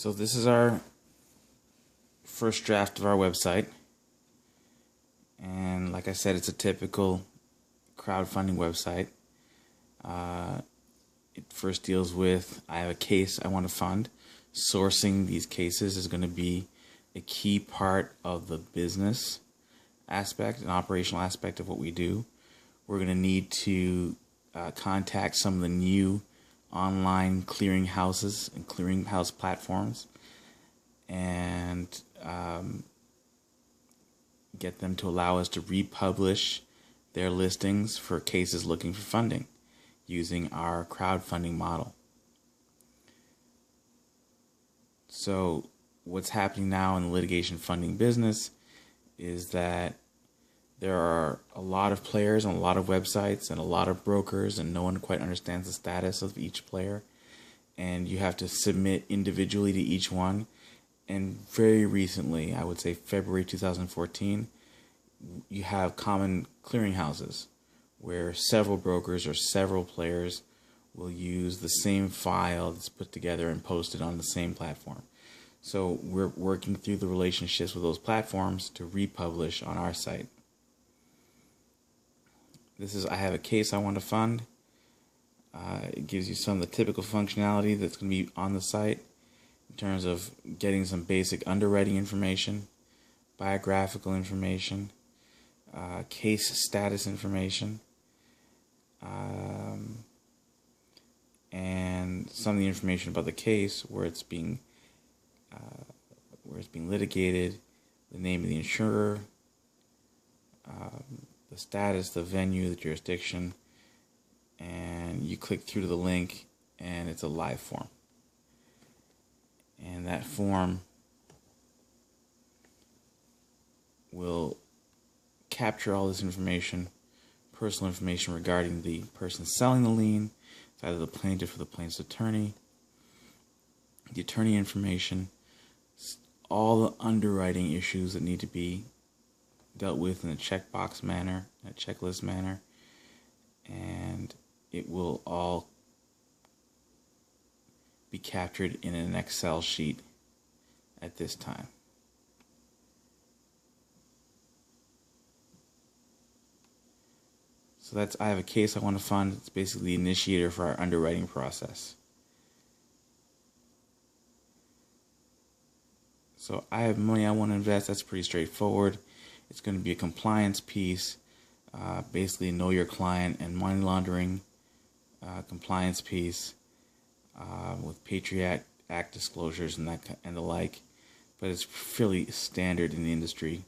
So this is our first draft of our website, and like I said, it's a typical crowdfunding website. It first deals with, I have a case I want to fund. Sourcing these cases is going to be a key part of the business aspect and operational aspect of what we do. We're going to need to contact some of the new online clearinghouses and clearinghouse platforms and get them to allow us to republish their listings for cases looking for funding using our crowdfunding model. So what's happening now in the litigation funding business is that there are a lot of players and a lot of websites and a lot of brokers, and no one quite understands the status of each player, and you have to submit individually to each one. And very recently, I would say February 2014, you have common clearinghouses where several brokers or several players will use the same file that's put together and posted on the same platform. So we're working through the relationships with those platforms to republish on our site. This is, I have a case I want to fund. It gives you some of the typical functionality that's going to be on the site in terms of getting some basic underwriting information, biographical information, case status information, and some of the information about the case, where it's being litigated, the name of the insurer, the status, the venue, the jurisdiction, and you click through to the link and it's a live form. And that form will capture all this information, personal information regarding the person selling the lien. It's either the plaintiff or the plaintiff's attorney, the attorney information, all the underwriting issues that need to be dealt with in a checkbox manner, a checklist manner, and it will all be captured in an Excel sheet at this time. So that's, I have a case I want to fund. It's basically the initiator for our underwriting process. So I have money I want to invest. That's pretty straightforward. It's going to be a compliance piece, basically know your client and money laundering compliance piece with Patriot Act disclosures and the like. But it's fairly standard in the industry.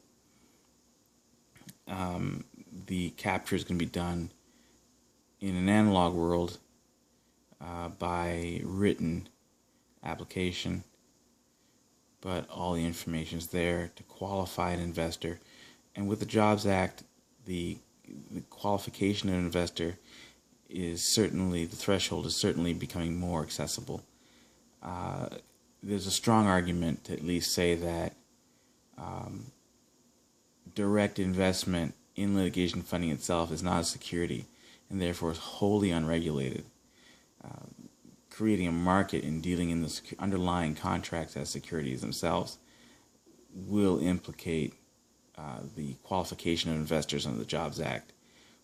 The capture is going to be done in an analog world by written application, but all the information is there to qualify an investor. And with the Jobs Act, the qualification of an investor is certainly, the threshold is certainly becoming more accessible. There's a strong argument to at least say that direct investment in litigation funding itself is not a security and therefore is wholly unregulated. Creating a market and dealing in the underlying contracts as securities themselves will implicate the qualification of investors under the Jobs Act,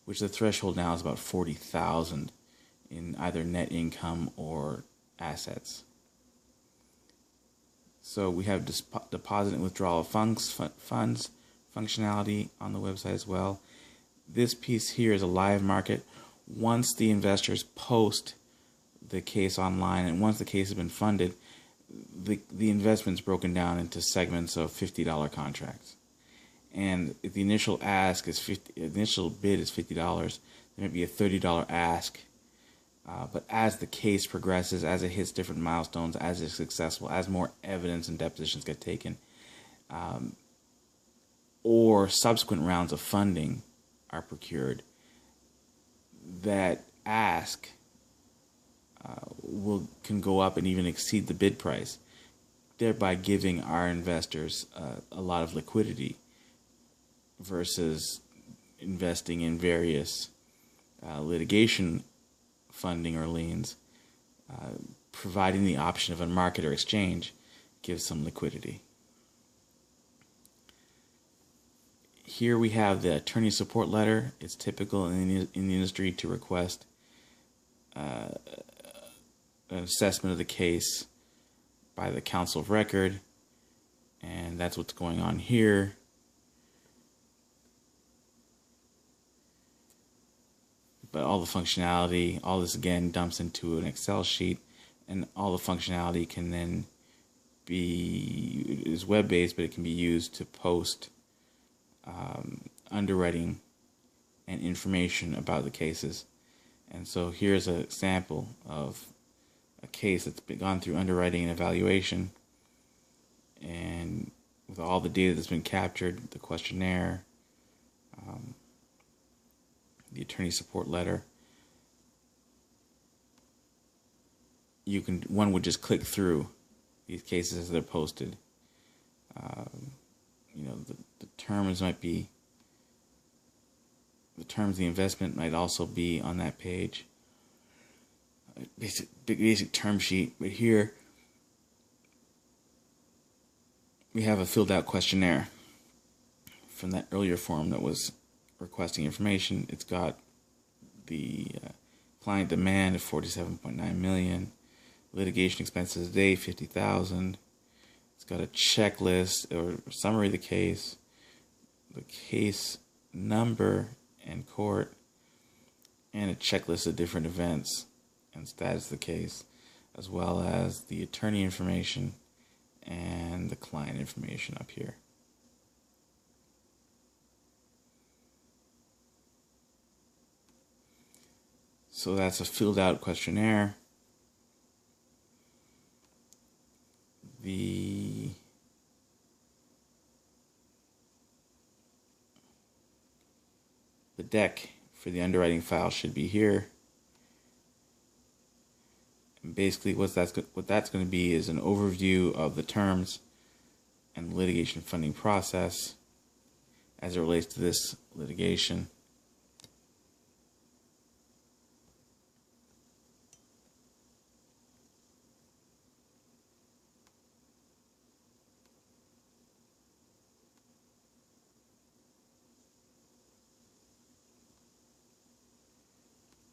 which the threshold now is about $40,000 in either net income or assets. So we have deposit and withdrawal of funds functionality on the website as well. This piece here is a live market. Once the investors post the case online and once the case has been funded, the investment's broken down into segments of $50 contracts. And if the initial ask is initial bid is $50, there might be a $30 ask. But as the case progresses, as it hits different milestones, as it's successful, as more evidence and depositions get taken, or subsequent rounds of funding are procured, that ask can go up and even exceed the bid price, thereby giving our investors a lot of liquidity versus investing in various litigation funding or liens. Providing the option of a market or exchange give some liquidity. Here we have the attorney support letter. It's typical in the industry to request an assessment of the case by the counsel of record, and that's what's going on here. But all the functionality, all this again dumps into an Excel sheet, and all the functionality can then is web-based, but it can be used to post underwriting and information about the cases. And so here's an example of a case that's been gone through underwriting and evaluation, and with all the data that's been captured, the questionnaire, the attorney support letter. One would just click through these cases as they're posted. The terms might be, the terms of the investment might also be on that page. Basic term sheet. But here we have a filled out questionnaire from that earlier form that was requesting information. It's got the client demand of $47.9 million, litigation expenses a day $50,000. It's got a checklist or summary of the case number and court, and a checklist of different events and status of the case, as well as the attorney information and the client information up here. So that's a filled out questionnaire. The deck for the underwriting file should be here. And basically what that's going to be is an overview of the terms and the litigation funding process as it relates to this litigation.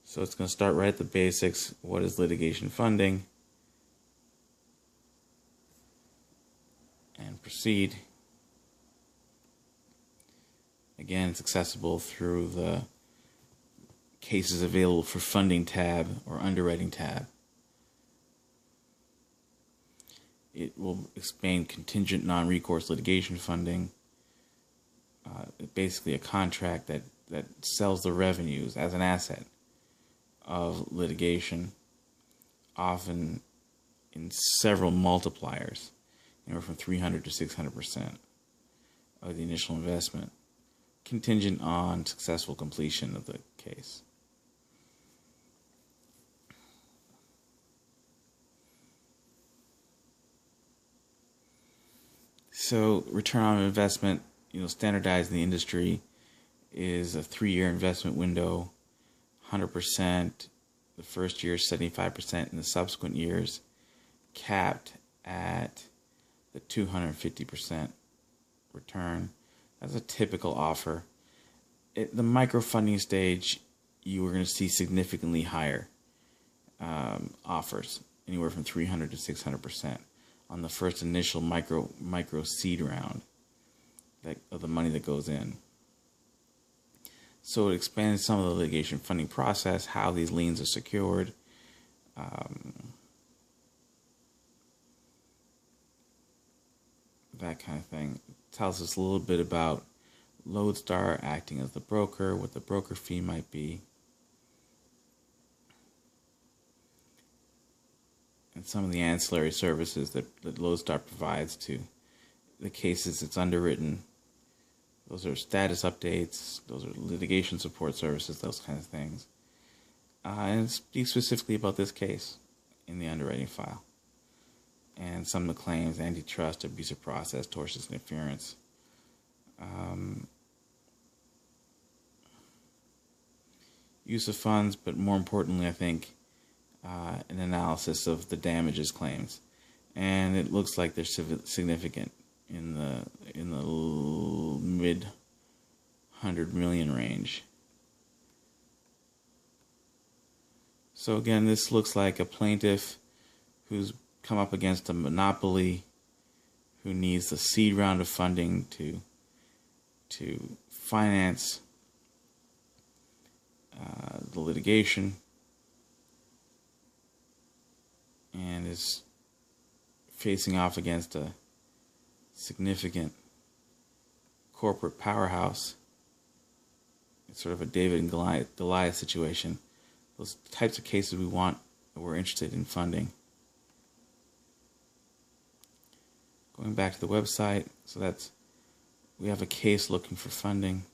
So it's going to start right at the basics. What is litigation funding? And proceed. Again, it's accessible through the cases available for funding tab or underwriting tab. It will explain contingent non-recourse litigation funding. Basically a contract that sells the revenues as an asset of litigation, often in several multipliers, anywhere from 300 to 600% of the initial investment, contingent on successful completion of the case. So return on investment, standardized in the industry, is a 3-year investment window. 100% the first year, 75% in the subsequent years, capped at the 250% return. That's a typical offer. At the microfunding stage, you are going to see significantly higher offers, anywhere from 300 to 600% on the first initial micro seed round of the money that goes in. So it expands some of the litigation funding process, how these liens are secured, that kind of thing. It tells us a little bit about Lodestar acting as the broker, what the broker fee might be, and some of the ancillary services that Lodestar provides to the cases it's underwritten. Those are status updates, those are litigation support services, those kinds of things. And it speaks specifically about this case in the underwriting file. And some of the claims: antitrust, abuse of process, tortious interference. Use of funds, but more importantly, I think, an analysis of the damages claims and it looks like they're significant in the mid 100 million range. So again, this looks like a plaintiff who's come up against a monopoly, who needs the seed round of funding to finance the litigation, and is facing off against a significant corporate powerhouse. It's sort of a David and Goliath situation. Those types of cases we want, that we're interested in funding. Going back to the website, so we have a case looking for funding,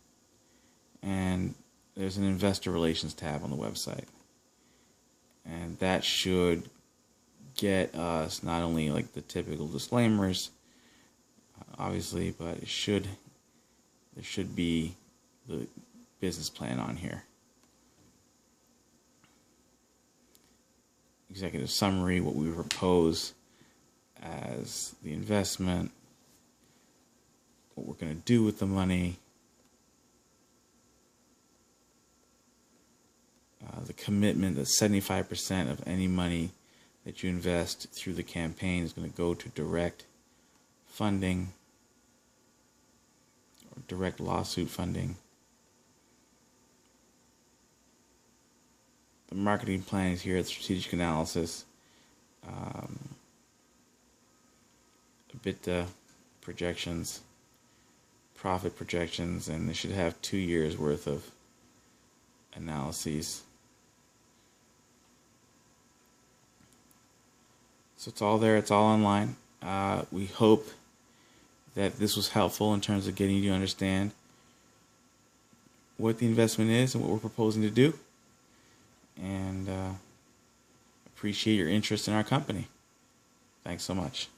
and there's an investor relations tab on the website, and that should get us not only like the typical disclaimers, obviously, but there should be the business plan on here. Executive summary, what we propose as the investment, what we're going to do with the money, the commitment that 75% of any money that you invest through the campaign is going to go to direct funding or direct lawsuit funding. The marketing plan is here, the strategic analysis, EBITDA projections, profit projections, and they should have 2 years worth of analyses. So it's all there, it's all online. We hope that this was helpful in terms of getting you to understand what the investment is and what we're proposing to do. And appreciate your interest in our company. Thanks so much.